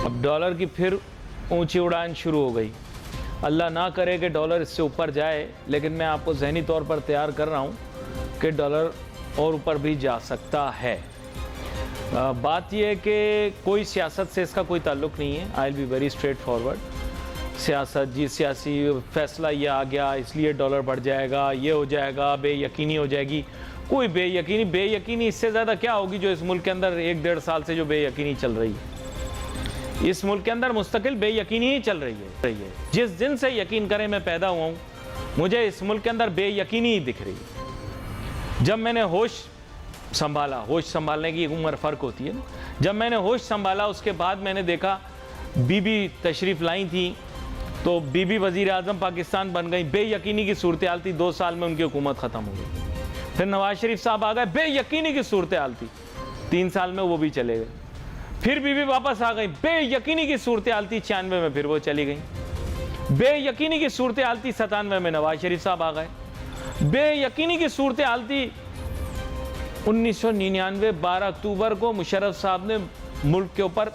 اب ڈالر کی پھر اونچی اڑان شروع ہو گئی. اللہ نہ کرے کہ ڈالر اس سے اوپر جائے، لیکن میں آپ کو ذہنی طور پر تیار کر رہا ہوں کہ ڈالر اور اوپر بھی جا سکتا ہے. بات یہ ہے کہ کوئی سیاست سے اس کا کوئی تعلق نہیں ہے. I will be very straightforward. سیاست سیاسی فیصلہ یہ آ گیا اس لیے ڈالر بڑھ جائے گا، یہ ہو جائے گا، بے یقینی ہو جائے گی. کوئی بے یقینی اس سے زیادہ کیا ہوگی جو اس ملک کے اندر 1-1.5 سال سے جو بے یقینی چل رہی ہے. اس ملک کے اندر مستقل بے یقینی ہی چل رہی ہے. جس دن سے یقین کریں میں پیدا ہوا ہوں، مجھے اس ملک کے اندر بے یقینی ہی دکھ رہی ہے. جب میں نے ہوش سنبھالنے کی عمر فرق ہوتی ہے نا. جب میں نے ہوش سنبھالا اس کے بعد میں نے دیکھا بی بی تشریف لائی تھی تو بی بی وزیر اعظم پاکستان بن گئی. بے یقینی کی صورتحال تھی، 2 سال میں ان کی حکومت ختم ہو گئی. پھر نواز شریف صاحب آ گئے، بے یقینی کی صورتحال تھی، 3 سال میں وہ بھی چلے گئے. پھر بی بی واپس آ گئی، بے یقینی کی صورتحال تھی، 96 میں پھر وہ چلی گئیں. بے یقینی کی صورتحال تھی، 97 میں نواز شریف صاحب آ گئے. بے یقینی کی صورتحال تھی 1999 12 اکتوبر کو مشرف صاحب نے ملک کے اوپر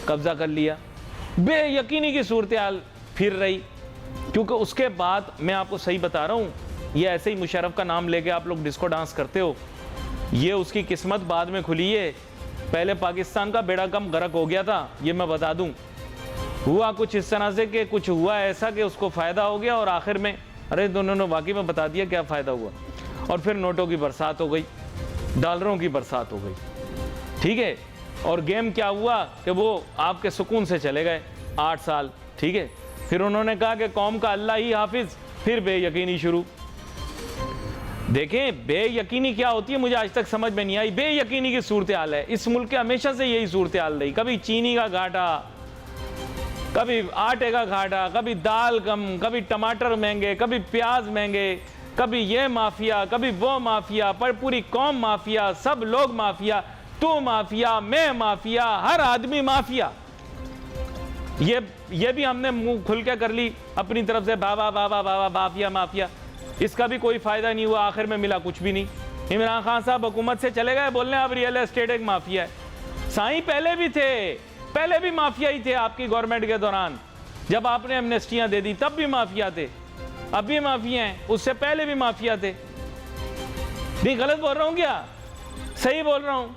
قبضہ کر لیا. بے یقینی کی صورتحال پھر رہی، کیونکہ اس کے بعد میں آپ کو صحیح بتا رہا ہوں، یہ ایسے ہی مشرف کا نام لے کے آپ لوگ ڈسکو ڈانس کرتے ہو، یہ اس کی قسمت بعد میں کھلی ہے. پہلے پاکستان کا بیڑا کم غرق ہو گیا تھا، یہ میں بتا دوں. ہوا کچھ اس طرح سے کہ کچھ ہوا ایسا کہ اس کو فائدہ ہو گیا، اور آخر میں انہوں نے واقعی میں بتا دیا کیا فائدہ ہوا. اور پھر نوٹوں کی برسات ہو گئی، ڈالروں کی برسات ہو گئی. ٹھیک ہے. اور گیم کیا ہوا کہ وہ آپ کے سکون سے چلے گئے 8 سال. ٹھیک ہے. پھر انہوں نے کہا کہ قوم کا اللہ ہی حافظ. پھر بے یقینی شروع. دیکھیں بے یقینی کیا ہوتی ہے مجھے آج تک سمجھ میں نہیں آئی. بے یقینی کی صورتحال ہے اس ملک کے، ہمیشہ سے یہی صورتحال رہی. کبھی چینی کا گھاٹا، کبھی آٹے کا گھاٹا، کبھی دال کم، کبھی ٹماٹر مہنگے، کبھی پیاز مہنگے، کبھی یہ مافیا، کبھی وہ مافیا، پر پوری قوم مافیا، سب لوگ مافیا، تو مافیا، میں مافیا، ہر آدمی مافیا. یہ بھی ہم نے منہ کھل کے کر لی اپنی طرف سے، بابا بابا بابا مافیا مافیا. اس کا بھی کوئی فائدہ نہیں ہوا، آخر میں ملا کچھ بھی نہیں. عمران خان صاحب حکومت سے چلے گئے، بولنے اب ریئل اسٹیٹ ایک مافیا ہے. سائیں پہلے بھی تھے، پہلے بھی مافیا ہی تھے آپ کی گورنمنٹ کے دوران. جب آپ نے ایمنسٹیاں دے دی تب بھی مافیا تھے، اب بھی مافیا ہیں، اس سے پہلے بھی مافیا تھے. نہیں غلط بول رہا ہوں کیا؟ صحیح بول رہا ہوں.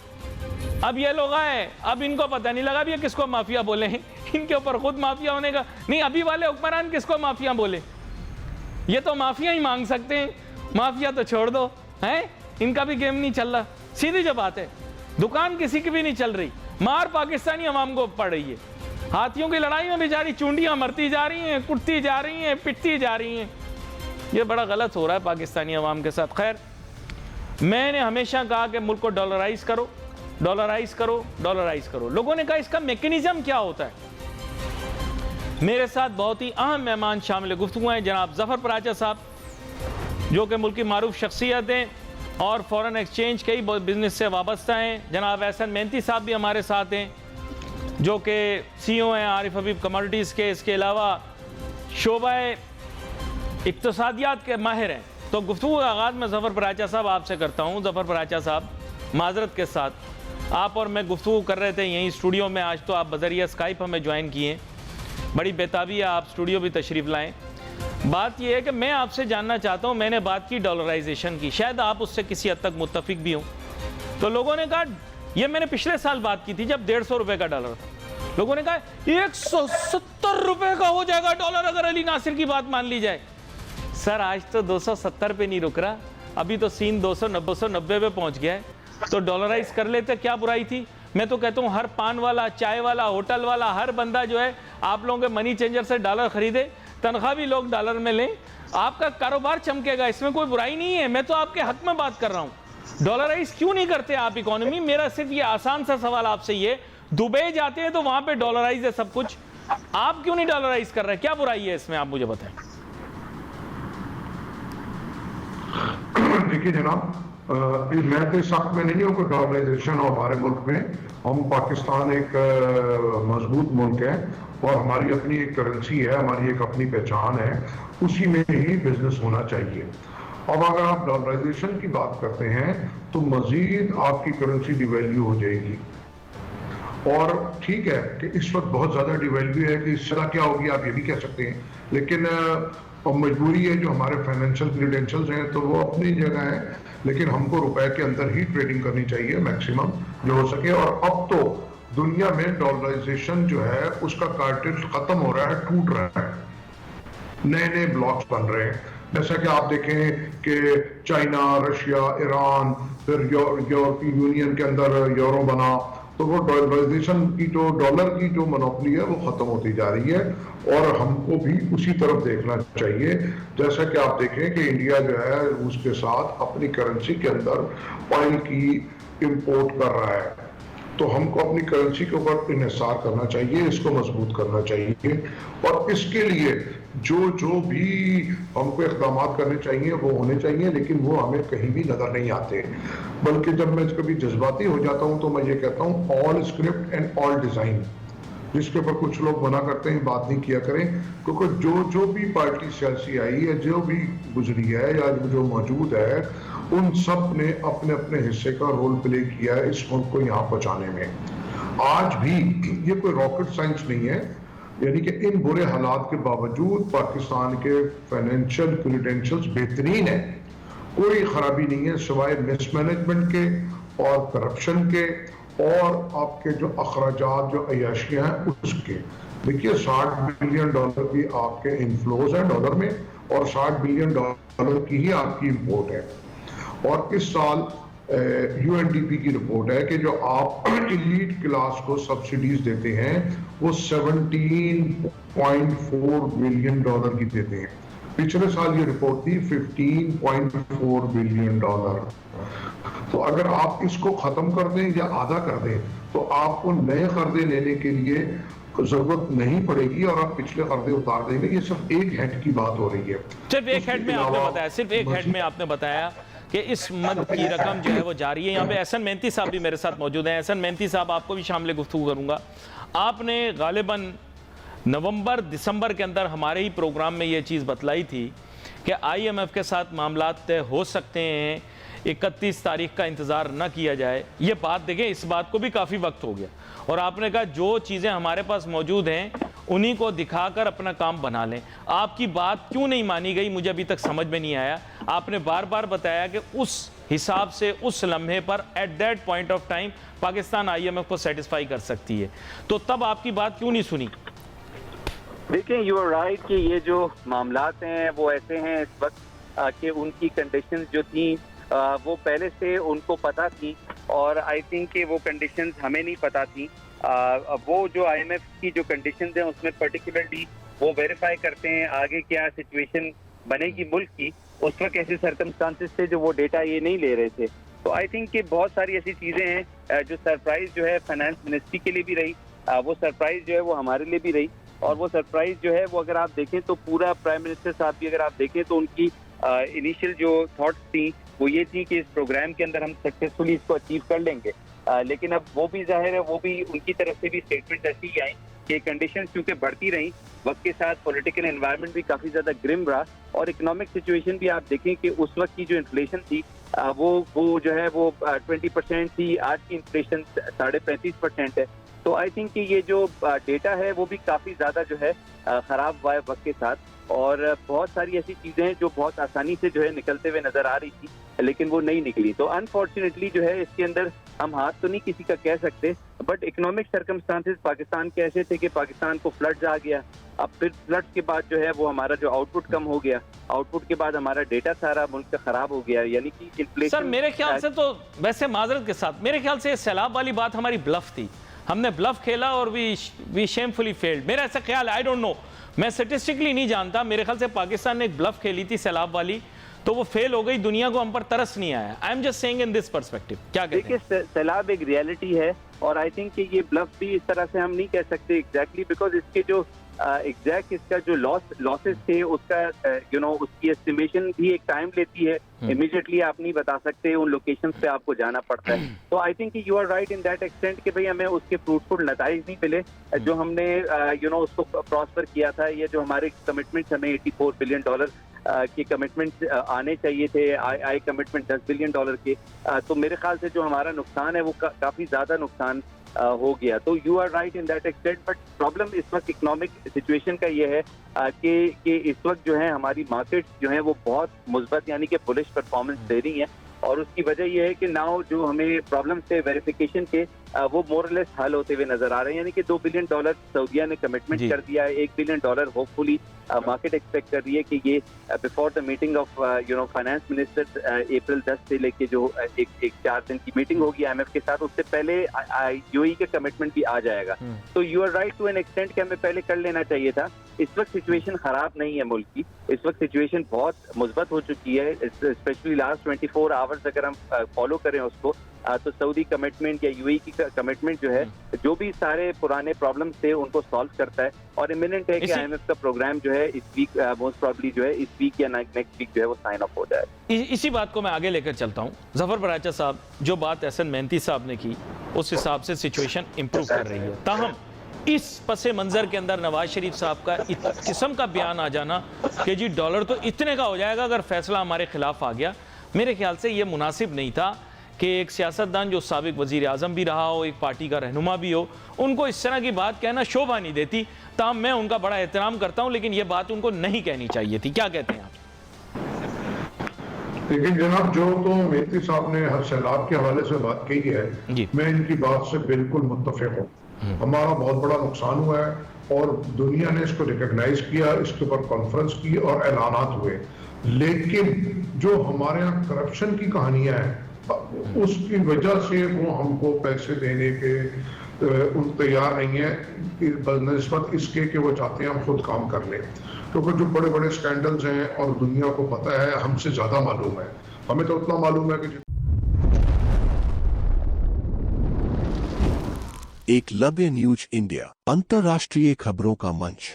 اب یہ لوگ آئے، اب ان کو پتہ نہیں لگا بھی یہ کس کو مافیا بولے ہیں. ان کے اوپر خود مافیا ہونے کا نہیں. ابھی والے حکمران کس کو مافیا بولے؟ یہ تو مافیا ہی مانگ سکتے ہیں. مافیا تو چھوڑ دو ہیں، ان کا بھی گیم نہیں چل رہا. سیدھی جو بات ہے، دکان کسی کی بھی نہیں چل رہی. مار پاکستانی عوام کو پڑ رہی ہے. ہاتھیوں کی لڑائی میں بیچاری چونڈیاں مرتی جا رہی ہیں، کٹتی جا رہی ہیں، پٹتی جا رہی ہیں. یہ بڑا غلط ہو رہا ہے پاکستانی عوام کے ساتھ. خیر، میں نے ہمیشہ کہا کہ ملک کو ڈالرائز کرو، ڈالرائز کرو، ڈالرائز کرو. لوگوں نے کہا اس کا میکنزم کیا ہوتا ہے. میرے ساتھ بہت ہی اہم مہمان شامل گفتگو ہیں. جناب ظفر پراچا صاحب جو کہ ملک کی معروف شخصیت ہیں اور فورن ایکسچینج کے ہی بزنس سے وابستہ ہیں. جناب احسن مہنتی صاحب بھی ہمارے ساتھ ہیں جو کہ سی او ہیں عارف حبیب کموڈیٹیز کے. اس کے علاوہ شعبہ اقتصادیات کے ماہر ہیں. تو گفتگو کا آغاز میں ظفر پراچا صاحب آپ سے کرتا ہوں. ظفر پراچا صاحب، معذرت کے ساتھ آپ اور میں گفتگو کر رہے تھے یہیں اسٹوڈیو میں. آج تو آپ بذریعہ اسکائپ ہمیں جوائن کیے، بڑی بےتابی ہے آپ اسٹوڈیو بھی تشریف لائیں. بات یہ ہے کہ میں آپ سے جاننا چاہتا ہوں، میں نے بات کی ڈالرائزیشن کی، شاید آپ اس سے کسی حد تک متفق بھی ہوں. تو لوگوں نے کہا، یہ میں نے پچھلے سال بات کی تھی جب 150 روپے کا ڈالر تھا. لوگوں نے کہا 170 روپے کا ہو جائے گا ڈالر اگر علی ناصر کی بات مان لی جائے. سر آج تو 270 پہ نہیں رک رہا، ابھی تو سین 290 پہ پہنچ گیا ہے. تو ڈالرائز کر لیتے، کیا برائی تھی؟ میں تو کہتا ہوں ہر پان والا، چائے والا، ہوٹل والا، ہر بندہ جو ہے آپ لوگوں کے منی چینجر سے ڈالر خریدے، تنخواہ بھی لوگ ڈالر میں لیں، آپ کا کاروبار چمکے گا. اس میں کوئی برائی نہیں ہے. میں تو آپ کے حق میں بات کر رہا ہوں. ڈالرائز کیوں نہیں کرتے آپ اکانومی؟ میرا صرف یہ آسان سا سوال آپ سے یہ، دبئی جاتے ہیں تو وہاں پہ ڈالرائز ہے سب کچھ، آپ کیوں نہیں ڈالرائز کر رہے؟ کیا برائی ہے اس میں؟ آپ مجھے بتائیں. دیکھیے جناب، میں تو اس حق میں نہیں ہوں کہ ڈالرائزیشن ہو ہمارے ملک میں. ہم پاکستان ایک مضبوط ملک ہے اور ہماری اپنی ایک کرنسی ہے، ہماری ایک اپنی پہچان ہے، اسی میں ہی بزنس ہونا چاہیے. اب اگر آپ ڈالرائزیشن کی بات کرتے ہیں تو مزید آپ کی کرنسی ڈی ویلیو ہو جائے گی. اور ٹھیک ہے کہ اس وقت بہت زیادہ ڈیویلو ہے کہ اس طرح کیا ہوگی آپ یہ بھی کہہ سکتے ہیں، لیکن مجبوری ہے جو ہمارے فائنینشیل کریڈینشلز ہیں تو وہ اپنی جگہ ہیں، لیکن ہم کو روپے کے اندر ہی ٹریڈنگ کرنی چاہیے میکسیمم جو ہو سکے. اور اب تو دنیا میں ڈالرائزیشن جو ہے اس کا کارٹل ختم ہو رہا ہے، ٹوٹ رہا ہے، نئے نئے بلاکس بن رہے ہیں. جیسا کہ آپ دیکھیں کہ چائنا، رشیا، ایران، پھر یورپی یونین کے اندر یورو بنا، تو وہ ڈالرائزیشن کی جو ڈالر کی جو منوپلی ہے وہ ختم ہوتی جا رہی ہے، اور ہم کو بھی اسی طرف دیکھنا چاہیے. جیسا کہ آپ دیکھیں کہ انڈیا جو ہے روس کے ساتھ اپنی کرنسی کے اندر آئل کی امپورٹ کر رہا ہے، تو ہم کو اپنی کرنسی کے اوپر انحصار کرنا چاہیے، اس کو مضبوط کرنا چاہیے. اور اس کے لیے جو بھی ہم کو اقدامات کرنے چاہیے وہ ہونے چاہیے، لیکن وہ ہمیں کہیں بھی نظر نہیں آتے. بلکہ جب میں کبھی جذباتی ہو جاتا ہوں تو میں یہ کہتا ہوں آل اسکرپٹ اینڈ آل ڈیزائن، جس کے اوپر کچھ لوگ منع کرتے ہیں بات نہیں کیا کریں، کیونکہ جو بھی پارٹی سیاسی آئی ہے، جو بھی گزری ہے یا جو موجود ہے، ان سب نے اپنے اپنے حصے کا رول پلے کیا ہے اس ملک کو یہاں پہنچانے میں. آج بھی یہ کوئی راکٹ سائنس نہیں ہے، یعنی کہ ان برے حالات کے باوجود پاکستان کے فائنینشیل کریڈینشلز بہترین ہیں، کوئی خرابی نہیں ہے سوائے مس مینجمنٹ کے اور کرپشن کے اور آپ کے جو اخراجات جو عیاشیاں ہیں اس کے. دیکھیے 60 بلین ڈالر کی آپ کے انفلوز ہیں ڈالر میں، اور 60 بلین ڈالر کی ہی آپ کی امپورٹ ہے. اور اس سال یو این ڈی پی کی رپورٹ ہے کہ جو آپ ایلیٹ کلاس کو سبسڈیز دیتے ہیں وہ 17.4 بلین ڈالر کی دیتے ہیں. پچھلے سال یہ رپورٹ تھی 15.4 بلین ڈالر. تو اگر آپ اس کو ختم کر دیں یا آدھا کر دیں تو آپ کو نئے قرضے لینے کے لیے ضرورت نہیں پڑے گی، اور آپ پچھلے قرضے اتار دیں گے. یہ صرف ایک ہیڈ کی بات ہو رہی ہے. صرف ایک ہیڈ میں آپ نے بتایا، صرف ایک ہیڈ میں آپ نے بتایا کہ اس مد کی رقم جو ہے وہ جاری ہے. یہاں پہ احسن مہنتی صاحب بھی میرے ساتھ موجود ہیں. احسن مہنتی صاحب، آپ کو بھی شامل گفتگو کروں گا. آپ نے غالباً نومبر دسمبر کے اندر ہمارے ہی پروگرام میں یہ چیز بتلائی تھی کہ آئی ایم ایف کے ساتھ معاملات طے ہو سکتے ہیں، 31 تاریخ کا انتظار نہ کیا جائے. یہ بات دیکھیں، اس بات کو بھی کافی وقت ہو گیا، اور آپ نے کہا جو چیزیں ہمارے پاس موجود ہیں انہی کو دکھا کر اپنا کام بنا لیں. آپ کی بات کیوں نہیں مانی گئی مجھے ابھی تک سمجھ میں نہیں آیا. آپ نے بار بار بتایا کہ اس حساب سے اس لمحے پر at that point of time Pakistan I M F کو سیٹسفائی کر سکتی ہے، تو تب آپ کی بات کیوں نہیں سنی؟ دیکھیں، یو آر رائٹ کہ یہ جو معاملات ہیں وہ ایسے ہیں اس وقت کہ ان کی کنڈیشنز جو تھیں وہ پہلے سے ان کو پتہ تھی، اور آئی تھنک کہ وہ کنڈیشنز ہمیں نہیں پتہ تھی. وہ جو آئی ایم ایف کی جو کنڈیشنز ہیں اس میں پرٹیکولرلی وہ ویریفائی کرتے ہیں آگے کیا سچویشن بنے گی ملک کی. اس وقت ایسے سرکمسٹانسز تھے جو وہ ڈیٹا یہ نہیں لے رہے تھے. تو آئی تھنک کہ بہت ساری ایسی چیزیں ہیں جو سرپرائز جو ہے فائنانس منسٹری کے لیے بھی رہی، وہ سرپرائز جو ہے وہ ہمارے لیے بھی رہی. اور وہ سرپرائز جو ہے وہ اگر آپ دیکھیں تو پورا پرائم منسٹر صاحب بھی اگر آپ دیکھیں تو ان کی انیشیل جو تھاٹس تھیں وہ یہ تھی کہ اس پروگرام کے اندر ہم سکسیسفلی اس کو اچیو کر لیں گے. لیکن اب وہ بھی ظاہر ہے وہ بھی ان کی طرف سے بھی اسٹیٹمنٹ ایسی ہی آئیں کہ کنڈیشنز چونکہ بڑھتی رہیں وقت کے ساتھ، پولیٹیکل انوائرمنٹ بھی کافی زیادہ گرم رہا، اور اکنامک سچویشن بھی آپ دیکھیں کہ اس وقت کی جو انفلیشن تھی وہ جو ہے وہ 20% تھی، آج کی انفلیشن 35.5% ہے. تو آئی تھنک کہ یہ جو ڈیٹا ہے وہ بھی کافی زیادہ جو ہے خراب ہوا ہے وقت کے ساتھ. اور بہت ساری ایسی چیزیں جو بہت آسانی سے جو ہے نکلتے ہوئے نظر آ رہی تھی لیکن وہ نہیں نکلی. تو انفارچونیٹلی جو ہے اس کے اندر ہم ہاتھ تو نہیں کسی کا کہہ سکتے، بٹ اکنامک سرکمسٹانسز پاکستان کے ایسے تھے کہ پاکستان کو فلڈز آ گیا. اب پھر فلڈز کے بعد جو ہے وہ ہمارا جو آؤٹ پٹ کم ہو گیا، آؤٹ پٹ کے بعد ہمارا ڈیٹا سارا ملک کا خراب ہو گیا. یعنی کہ انفلیشن، سر میرے خیال سے تو ویسے معذرت کے ساتھ میرے خیال سے سیلاب والی بات ہماری بلف تھی. ہم نے بلف کھیلا اور وی شیمفلی فیلڈ. میرا ایسا خیال ہے، آئی ڈونٹ نو، میں سٹیسٹکلی نہیں جانتا، میرے خیال سے پاکستان نے ایک بلف کھیلی تھی سیلاب والی تو وہ فیل ہو گئی. دنیا کو ہم پر ترس نہیں آیا. I am just seeing in this perspective. کیا کہتے ہیں؟ دیکھیے، سیلاب ایک ریالٹی ہے، اور آئی تھنک کہ یہ بلف بھی اس طرح سے ہم نہیں کہہ سکتے ایگزیکٹلی، بیکاز اس کے جو ایگزیکٹ اس کا جو لاسز تھے اس کا اس کی ایسٹیمیشن بھی ایک ٹائم لیتی ہے. امیڈیٹلی آپ نہیں بتا سکتے، ان لوکیشنز پہ آپ کو جانا پڑتا ہے. تو آئی تھنک کہ you are right in that extent کہ بھئی ہمیں اس کے فروٹفل نتائج نہیں ملے جو ہم نے اس کو پراسپر کیا تھا. یہ جو ہمارے کمٹمنٹس ہمیں $84 بلین کی کمٹمنٹ آنے چاہیے تھے، آئی کمٹمنٹ $10 بلین کے. تو میرے خیال سے جو ہمارا نقصان ہے وہ کافی زیادہ نقصان ہو گیا. تو you are right in that extent, but problem اس وقت اکنامک سچویشن کا یہ ہے کہ اس وقت جو ہے ہماری مارکیٹ جو ہیں وہ بہت مثبت یعنی کہ بلش پرفارمنس دے رہی ہیں, اور اس کی وجہ یہ ہے کہ ناؤ جو ہمیں پرابلم سے ویریفیکیشن کے وہ مور لیس حل ہوتے ہوئے نظر آ رہے ہیں, یعنی کہ $2 بلین سعودیہ نے کمٹمنٹ کر دیا ہے, $1 بلین ہوپ فلی مارکیٹ ایکسپیکٹ کر رہی ہے کہ یہ before the meeting of finance minister April 10 سے لے کے جو ایک 4 دن کی میٹنگ ہوگی IMF کے ساتھ, اس سے پہلے UAE کا کمٹمنٹ بھی آ جائے گا. تو you are right to an extent کہ ہمیں پہلے کر لینا چاہیے تھا. اس وقت سچویشن خراب نہیں ہے ملک کی, اس وقت سچویشن بہت مثبت ہو چکی ہے, اسپیشلی لاسٹ 24 آورس اگر ہم فالو کریں اس کو, تو سعودی کمٹمنٹ یا UAE کی کمٹمنٹ جو ہے جو بھی سارے پرانے پرابلمس تھے ان کو سالو کرتا ہے, اور امیجنٹ ہے کہ IMF کا پروگرام جو ہے اس ویک موسٹ پروبلی جو ہے اس ویک یا نیکسٹ ویک جو ہے وہ سائن اپ ہو جائے. اسی بات کو میں آگے لے کر چلتا ہوں. ظفر براچہ صاحب, جو بات احسن مہنتی صاحب نے کی اس حساب سے سچویشن امپروو کر رہی ہے, تاہم اس پس منظر کے اندر نواز شریف صاحب کا اس قسم کا بیان آ جانا کہ جی ڈالر تو اتنے کا ہو جائے گا اگر فیصلہ ہمارے خلاف آ گیا, میرے خیال سے یہ مناسب نہیں تھا کہ ایک سیاستدان جو سابق وزیر اعظم بھی رہا ہو, ایک پارٹی کا رہنما بھی ہو, ان کو اس طرح کی بات کہنا شوبھا نہیں دیتی. تاہم میں ان کا بڑا احترام کرتا ہوں, لیکن یہ بات ان کو نہیں کہنی چاہیے تھی. کیا کہتے ہیں آپ؟ لیکن جناب جو تو مہتی صاحب نے ہر سیلاب کے حوالے سے بات کہی ہے, میں ان کی بات سے بالکل متفق ہوں. ہمارا بہت بڑا نقصان ہوا ہے اور دنیا نے اس کو ریکگنائز کیا, اس کے اوپر کانفرنس کی اور اعلانات ہوئے, لیکن جو ہمارے یہاں کرپشن کی کہانیاں ہیں اس کی وجہ سے وہ ہم کو پیسے دینے کے ان تیار نہیں ہے بنسبت اس کے کہ وہ چاہتے ہیں ہم خود کام کر لیں, کیونکہ جو بڑے بڑے سکینڈلز ہیں اور دنیا کو پتہ ہے, ہم سے زیادہ معلوم ہے. ہمیں تو اتنا معلوم ہے کہ ایک لبِ نیوز انڈیا انترراشٹریہ خبروں کا منچ.